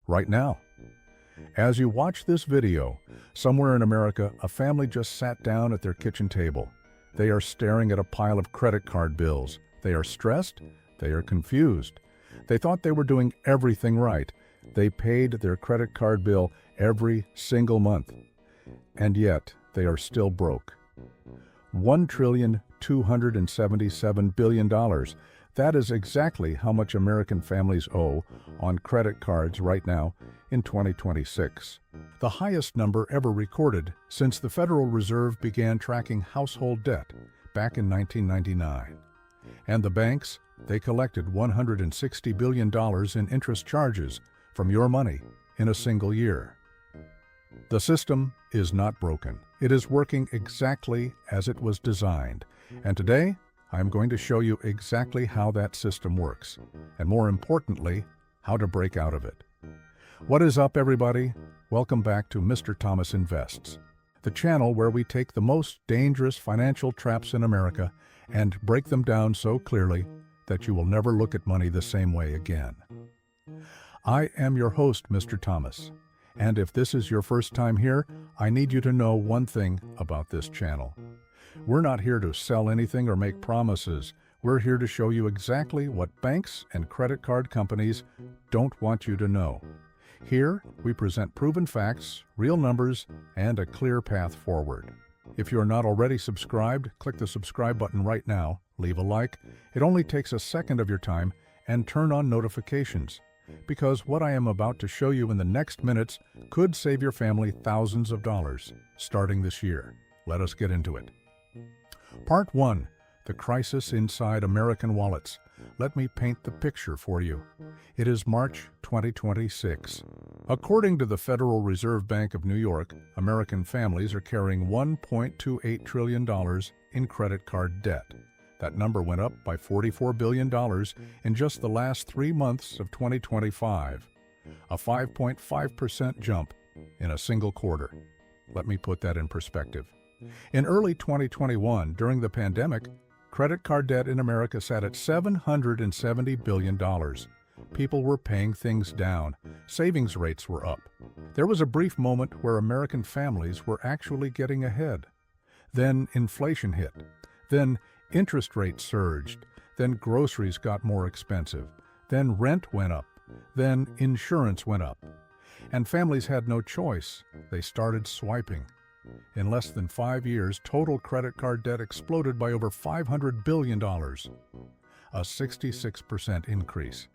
right now. As you watch this video, somewhere in America, a family just sat down at their kitchen table. They are staring at a pile of credit card bills. They are stressed. They are confused. They thought they were doing everything right. They paid their credit card bill every single month. And yet, they are still broke. $1,277 billion. That is exactly how much American families owe on credit cards right now in 2026. The highest number ever recorded since the Federal Reserve began tracking household debt back in 1999. And the banks, they collected $160 billion in interest charges from your money in a single year. The system is not broken. It is working exactly as it was designed. And today, I'm going to show you exactly how that system works, and more importantly, how to break out of it. What is up, everybody? Welcome back to Mr. Thomas Invests, the channel where we take the most dangerous financial traps in America and break them down so clearly that you will never look at money the same way again. I am your host, Mr. Thomas, and if this is your first time here, I need you to know one thing about this channel. We're not here to sell anything or make promises. We're here to show you exactly what banks and credit card companies don't want you to know. Here, we present proven facts, real numbers, and a clear path forward. If you're not already subscribed, click the subscribe button right now, leave a like. It only takes a second of your time, and turn on notifications, because what I am about to show you in the next minutes could save your family thousands of dollars starting this year. Let us get into it. Part 1. The crisis inside American wallets. Let me paint the picture for you. It is March 2026. According to the Federal Reserve Bank of New York, American families are carrying $1.28 trillion in credit card debt. That number went up by $44 billion in just the last 3 months of 2025, a 5.5% jump in a single quarter. Let me put that in perspective. In early 2021, during the pandemic, credit card debt in America sat at $770 billion. People were paying things down. Savings rates were up. There was a brief moment where American families were actually getting ahead. Then inflation hit. Then interest rates surged. Then groceries got more expensive. Then rent went up. Then insurance went up. And families had no choice. They started swiping. In less than 5 years, total credit card debt exploded by over $500 billion, a 66% increase.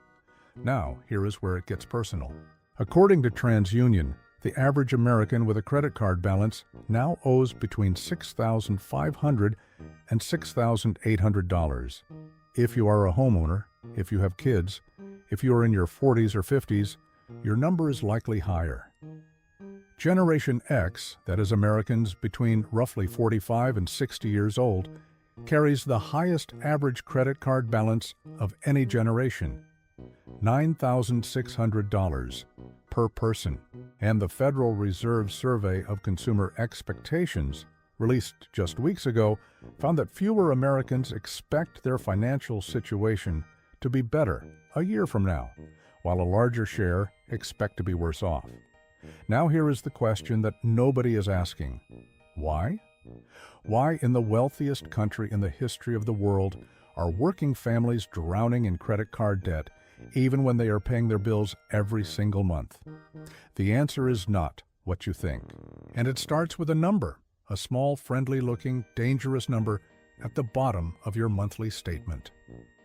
Now, here is where it gets personal. According to TransUnion, the average American with a credit card balance now owes between $6,500 and $6,800. If you are a homeowner, if you have kids, if you are in your 40s or 50s, your number is likely higher. Generation X, that is Americans between roughly 45 and 60 years old, carries the highest average credit card balance of any generation, $9,600 per person. And the Federal Reserve Survey of Consumer Expectations, released just weeks ago, found that fewer Americans expect their financial situation to be better a year from now, while a larger share expect to be worse off. Now here is the question that nobody is asking. Why? Why in the wealthiest country in the history of the world are working families drowning in credit card debt even when they are paying their bills every single month? The answer is not what you think. And it starts with a number, a small, friendly-looking, dangerous number at the bottom of your monthly statement.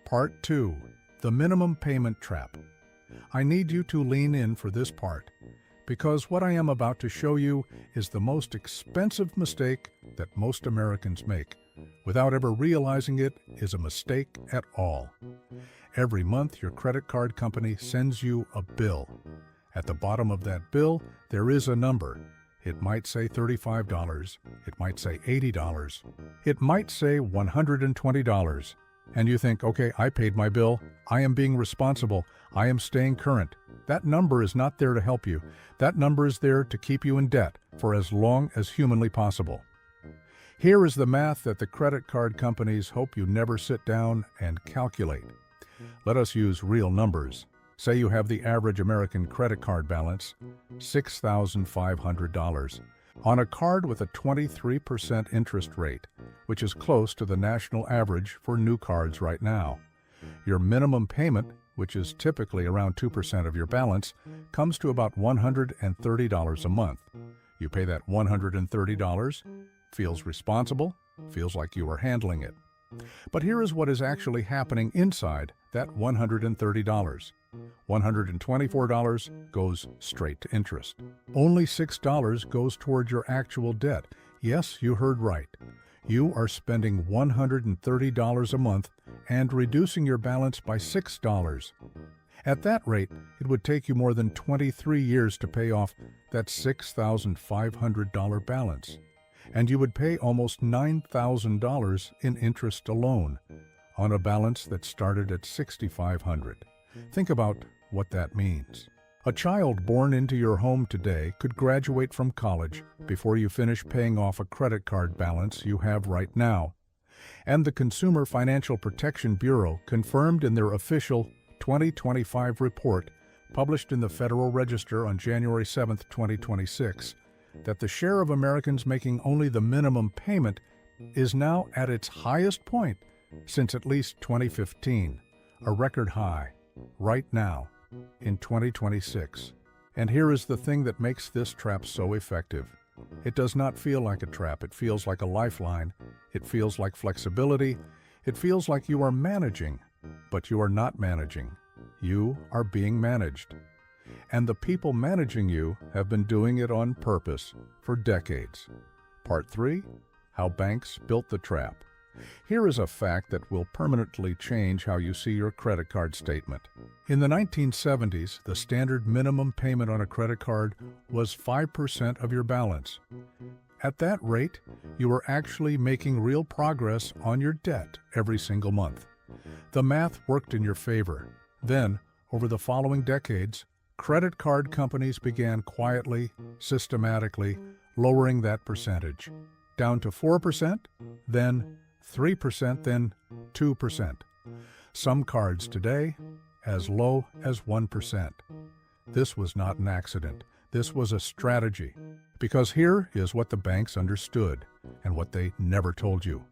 Part 2. The minimum payment trap. I need you to lean in for this part, because what I am about to show you is the most expensive mistake that most Americans make, without ever realizing it is a mistake at all. Every month, your credit card company sends you a bill. At the bottom of that bill, there is a number. It might say $35, it might say $80, it might say $120. And you think, okay, I paid my bill, I am being responsible, I am staying current. That number is not there to help you. That number is there to keep you in debt for as long as humanly possible. Here is the math that the credit card companies hope you never sit down and calculate. Let us use real numbers. Say you have the average American credit card balance, $6,500, on a card with a 23% interest rate, which is close to the national average for new cards right now. Your minimum payment, which is typically around 2% of your balance, comes to about $130 a month. You pay that $130, feels responsible, feels like you are handling it. But here is what is actually happening inside that $130. $124 goes straight to interest. Only $6 goes toward your actual debt. Yes, you heard right. You are spending $130 a month and reducing your balance by $6. At that rate, it would take you more than 23 years to pay off that $6,500 balance. And you would pay almost $9,000 in interest alone on a balance that started at $6,500. Think about what that means. A child born into your home today could graduate from college before you finish paying off a credit card balance you have right now. And the Consumer Financial Protection Bureau confirmed in their official 2025 report, published in the Federal Register on January 7, 2026, that the share of Americans making only the minimum payment is now at its highest point since at least 2015, a record high, right now, in 2026. And here is the thing that makes this trap so effective. It does not feel like a trap. It feels like a lifeline. It feels like flexibility. It feels like you are managing, but you are not managing. You are being managed. And the people managing you have been doing it on purpose for decades. Part 3, How Banks Built the Trap. Here is a fact that will permanently change how you see your credit card statement. In the 1970s, the standard minimum payment on a credit card was 5% of your balance. At that rate, you were actually making real progress on your debt every single month. The math worked in your favor. Then, over the following decades, credit card companies began quietly, systematically, lowering that percentage, down to 4%, then 3%, then 2%. Some cards today, as low as 1%. This was not an accident. This was a strategy. Because here is what the banks understood, and what they never told you.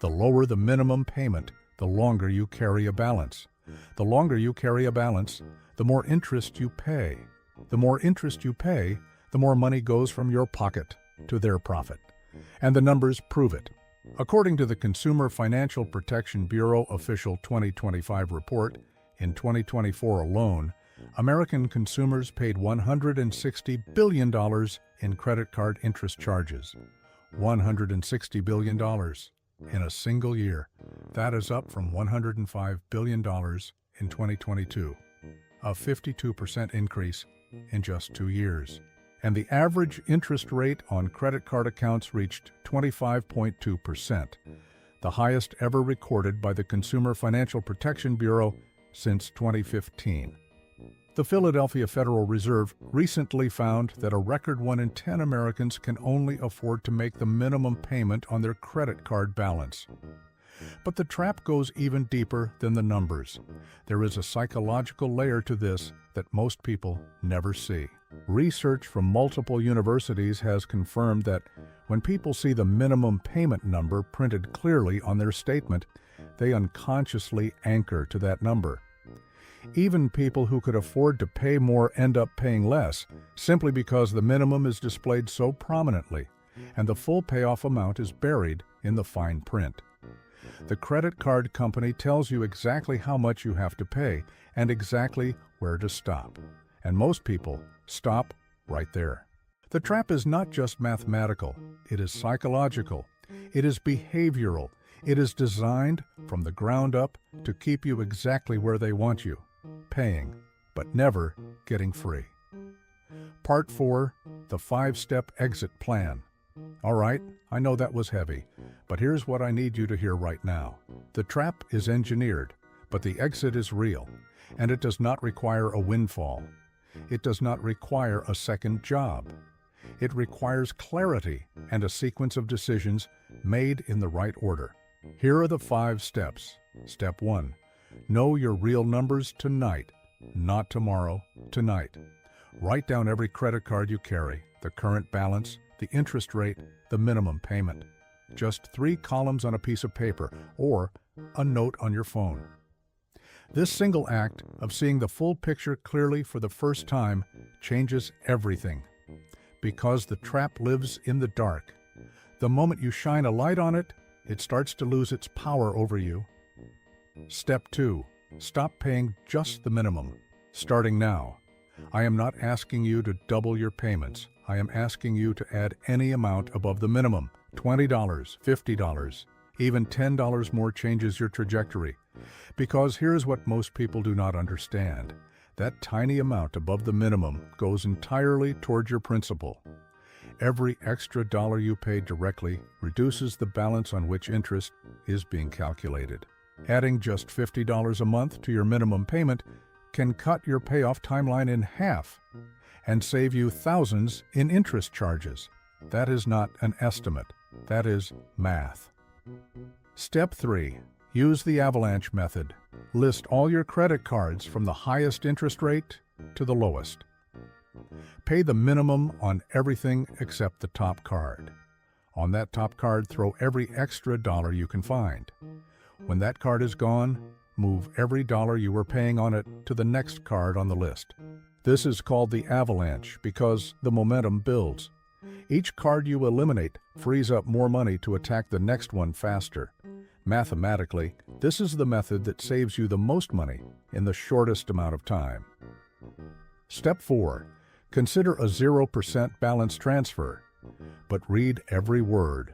The lower the minimum payment, the longer you carry a balance. The longer you carry a balance, the more interest you pay. The more interest you pay, the more money goes from your pocket to their profit. And the numbers prove it. According to the Consumer Financial Protection Bureau official 2025 report, in 2024 alone, American consumers paid $160 billion in credit card interest charges. $160 billion in a single year. That is up from $105 billion in 2022, a 52% increase in just 2 years. And the average interest rate on credit card accounts reached 25.2%, the highest ever recorded by the Consumer Financial Protection Bureau since 2015. The Philadelphia Federal Reserve recently found that a record 1 in 10 Americans can only afford to make the minimum payment on their credit card balance. But the trap goes even deeper than the numbers. There is a psychological layer to this that most people never see. Research from multiple universities has confirmed that when people see the minimum payment number printed clearly on their statement, they unconsciously anchor to that number. Even people who could afford to pay more end up paying less, simply because the minimum is displayed so prominently, and the full payoff amount is buried in the fine print. The credit card company tells you exactly how much you have to pay and exactly where to stop. And most people stop right there. The trap is not just mathematical, it is psychological, it is behavioral, it is designed from the ground up to keep you exactly where they want you, paying, but never getting free. Part 4, the 5-step exit plan. All right, I know that was heavy, but here's what I need you to hear right now. The trap is engineered, but the exit is real, and it does not require a windfall. It does not require a second job. It requires clarity and a sequence of decisions made in the right order. Here are the 5 steps. Step 1. Know your real numbers tonight. not tomorrow, tonight. Write down every credit card you carry, the current balance, the interest rate, the minimum payment. Just 3 columns on a piece of paper or a note on your phone. This single act of seeing the full picture clearly for the first time changes everything. Because the trap lives in the dark. The moment you shine a light on it, it starts to lose its power over you. Step 2. Stop paying just the minimum. Starting now. I am not asking you to double your payments. I am asking you to add any amount above the minimum. $20, $50, even $10 more changes your trajectory. Because here's what most people do not understand. That tiny amount above the minimum goes entirely toward your principal. Every extra dollar you pay directly reduces the balance on which interest is being calculated. Adding just $50 a month to your minimum payment can cut your payoff timeline in half and save you thousands in interest charges. That is not an estimate. That is math. Step 3. Use the avalanche method. List all your credit cards from the highest interest rate to the lowest. Pay the minimum on everything except the top card. On that top card, throw every extra dollar you can find. When that card is gone, move every dollar you were paying on it to the next card on the list. This is called the avalanche because the momentum builds. Each card you eliminate frees up more money to attack the next one faster. Mathematically, this is the method that saves you the most money in the shortest amount of time. Step 4. Consider a 0% balance transfer, but read every word.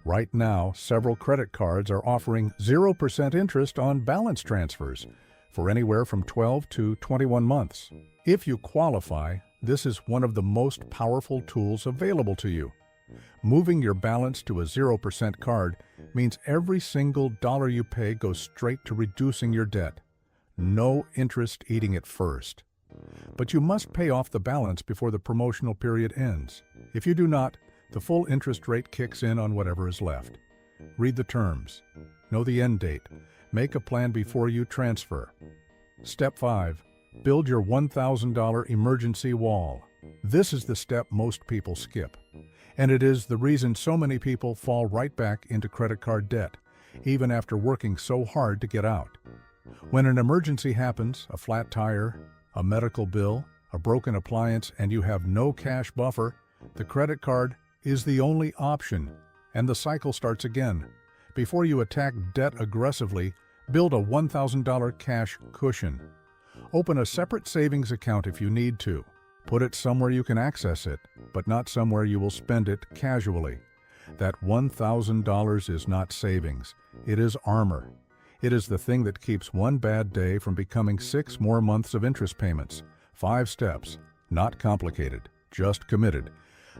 Right now, several credit cards are offering 0% interest on balance transfers for anywhere from 12 to 21 months. If you qualify, this is one of the most powerful tools available to you. Moving your balance to a 0% card means every single dollar you pay goes straight to reducing your debt. No interest eating it first. But you must pay off the balance before the promotional period ends. If you do not, the full interest rate kicks in on whatever is left. Read the terms. Know the end date. Make a plan before you transfer. Step 5. Build your $1,000 emergency wall. This is the step most people skip. And it is the reason so many people fall right back into credit card debt, even after working so hard to get out. When an emergency happens, a flat tire, a medical bill, a broken appliance, and you have no cash buffer, the credit card is the only option, and the cycle starts again. Before you attack debt aggressively, build a $1,000 cash cushion. Open a separate savings account if you need to. Put it somewhere you can access it, but not somewhere you will spend it casually. That $1,000 is not savings. It is armor. It is the thing that keeps one bad day from becoming 6 more months of interest payments. 5 steps. Not complicated, just committed.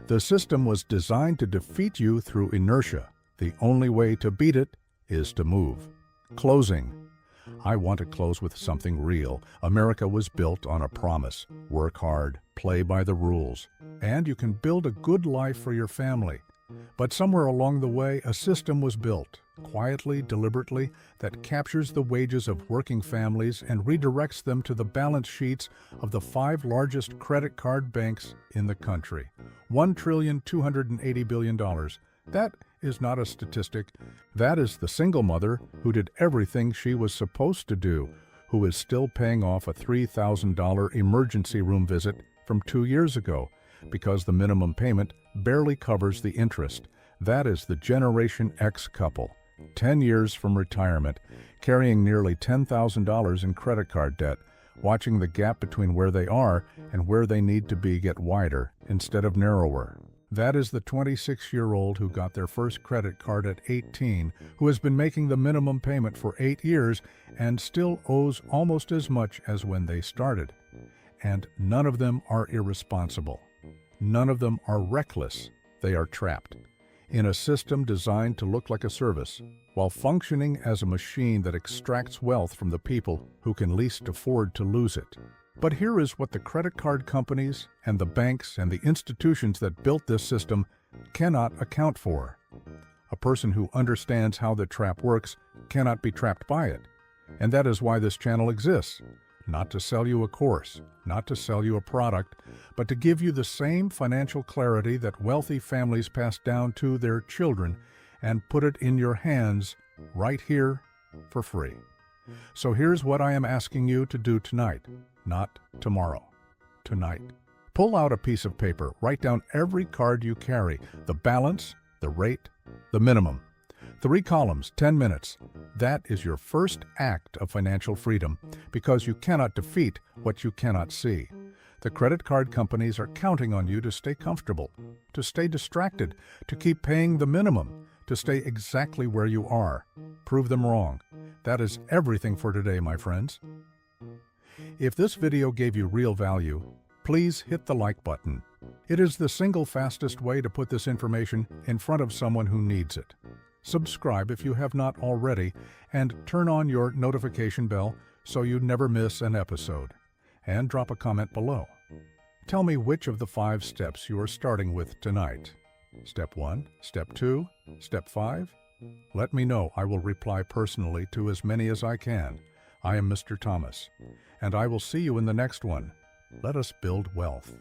The system was designed to defeat you through inertia. The only way to beat it is to move. Closing. I want to close with something real. America was built on a promise. Work hard, play by the rules, and you can build a good life for your family. But somewhere along the way, a system was built, quietly, deliberately, that captures the wages of working families and redirects them to the balance sheets of the 5 largest credit card banks in the country. $1,280 billion. That is not a statistic. That is the single mother who did everything she was supposed to do, who is still paying off a $3,000 emergency room visit from 2 years ago because the minimum payment barely covers the interest. That is the Generation X couple, 10 years from retirement, carrying nearly $10,000 in credit card debt, watching the gap between where they are and where they need to be get wider instead of narrower. That is the 26-year-old who got their first credit card at 18, who has been making the minimum payment for 8 years and still owes almost as much as when they started. And none of them are irresponsible. None of them are reckless. They are trapped in a system designed to look like a service, while functioning as a machine that extracts wealth from the people who can least afford to lose it. But here is what the credit card companies and the banks and the institutions that built this system cannot account for. A person who understands how the trap works cannot be trapped by it. And that is why this channel exists. not to sell you a course, not to sell you a product, but to give you the same financial clarity that wealthy families pass down to their children and put it in your hands right here for free. So here's what I am asking you to do tonight, not tomorrow. Tonight. Pull out a piece of paper, write down every card you carry, the balance, the rate, the minimum. 3 columns, 10 minutes. That is your first act of financial freedom, because you cannot defeat what you cannot see. The credit card companies are counting on you to stay comfortable, to stay distracted, to keep paying the minimum, to stay exactly where you are. Prove them wrong. That is everything for today, my friends. If this video gave you real value, please hit the like button. It is the single fastest way to put this information in front of someone who needs it. Subscribe if you have not already, and turn on your notification bell so you never miss an episode. And drop a comment below. Tell me which of the 5 steps you are starting with tonight. Step 1, Step 2, Step 5? Let me know. I will reply personally to as many as I can. I am Mr. Thomas, and I will see you in the next one. Let us build wealth.